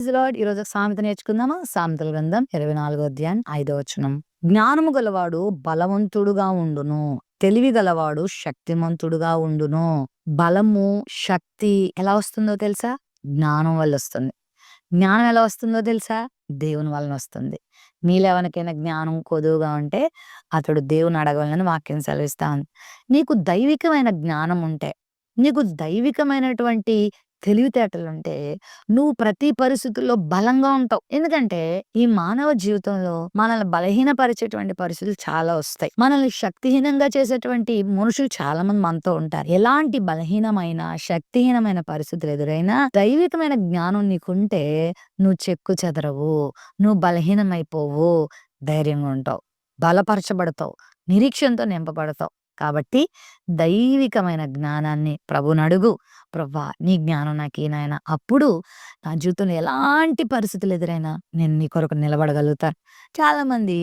Praise lord. ఈరోజు సామెత నేర్చుకుందామా? సామెతల గ్రంథం 24వ అధ్యాయం 5వ వచనం. జ్ఞానము గలవాడు బలవంతుడుగా ఉండును. తెలివి గలవాడు శక్తిమంతుడుగా ఉండును. బలము, శక్తి ఎలా వస్తుందో తెలుసా? జ్ఞానం వల్ల వస్తుంది. జ్ఞానం ఎలా వస్తుందో తెలుసా? దేవుని వలన వస్తుంది. మీలో ఎవరికైనా జ్ఞానం కొదువుగా ఉంటే అతడు దేవుని అడగవాలని వాక్యం సెలవిస్తా ఉంది. నీకు దైవికమైన జ్ఞానం ఉంటే, నీకు దైవికమైనటువంటి తెలివితేటలుంటే, నువ్వు ప్రతి పరిస్థితుల్లో బలంగా ఉంటావు. ఎందుకంటే ఈ మానవ జీవితంలో మనల్ని బలహీనపరిచేటువంటి పరిస్థితులు చాలా వస్తాయి. మనల్ని శక్తిహీనంగా చేసేటువంటి మనుషులు చాలా మంది మనతో ఉంటారు. ఎలాంటి బలహీనమైన, శక్తిహీనమైన పరిస్థితులు ఎదురైనా దైవికమైన జ్ఞానం నీకుంటే నువ్వు చెక్కు చెదరవు, నువ్వు బలహీనమైపోవు, ధైర్యంగా ఉంటావు, బలపరచబడతావు, నిరీక్షణతో నింపబడతావు. కాబట్టి దైవికమైన జ్ఞానాన్ని ప్రభునడుగు. ప్రభా, నీ జ్ఞానం నాకీ నాయనా. అప్పుడు నా జీవితంలో ఎలాంటి పరిస్థితులు ఎదురైనా నేను నీ కొరకు నిలబడగలుగుతాను. చాలామంది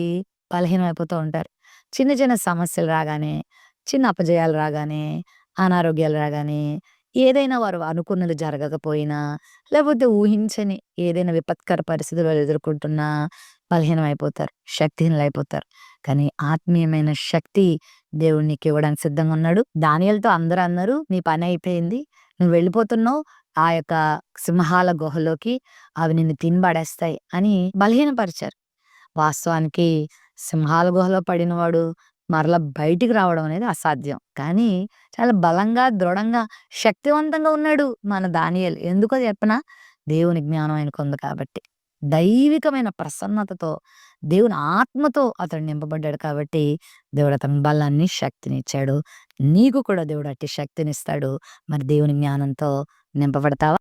బలహీనమైపోతూ ఉంటారు. చిన్న చిన్న సమస్యలు రాగానే, చిన్న అపజయాలు రాగానే, అనారోగ్యాలు రాగానే, ఏదైనా వారు అనుకున్నది జరగకపోయినా, లేకపోతే ఊహించని ఏదైనా విపత్కర పరిస్థితులు వాళ్ళు ఎదుర్కొంటున్నా బలహీనమైపోతారు, శక్తిహీనులైపోతారు. కానీ ఆత్మీయమైన శక్తి దేవుడు నీకివ్వడానికి సిద్ధంగా ఉన్నాడు. దానియేలుతో అందరూ అన్నారు, నీ పని అయిపోయింది, నువ్వు వెళ్ళిపోతున్నావు ఆ యొక్క సింహాల గుహలోకి, అవి నిన్ను తినబడేస్తాయి అని బలహీనపరిచారు. వాస్తవానికి సింహాల గుహలో పడినవాడు మరలా బయటికి రావడం అనేది అసాధ్యం. కానీ చాలా బలంగా, దృఢంగా, శక్తివంతంగా ఉన్నాడు మన దానియేలు. ఎందుకో చెప్పనా? దేవుని జ్ఞానం ఆయనకుంది కాబట్టి. దైవికమైన ప్రసన్నతతో, దేవుని ఆత్మతో అతడు నింపబడ్డాడు కాబట్టి దేవుడు అతనికి బలాన్ని, శక్తినిచ్చాడు. నీకు కూడా దేవుడు అట్టి శక్తినిస్తాడు. మరి దేవుని జ్ఞానంతో నింపబడతావా?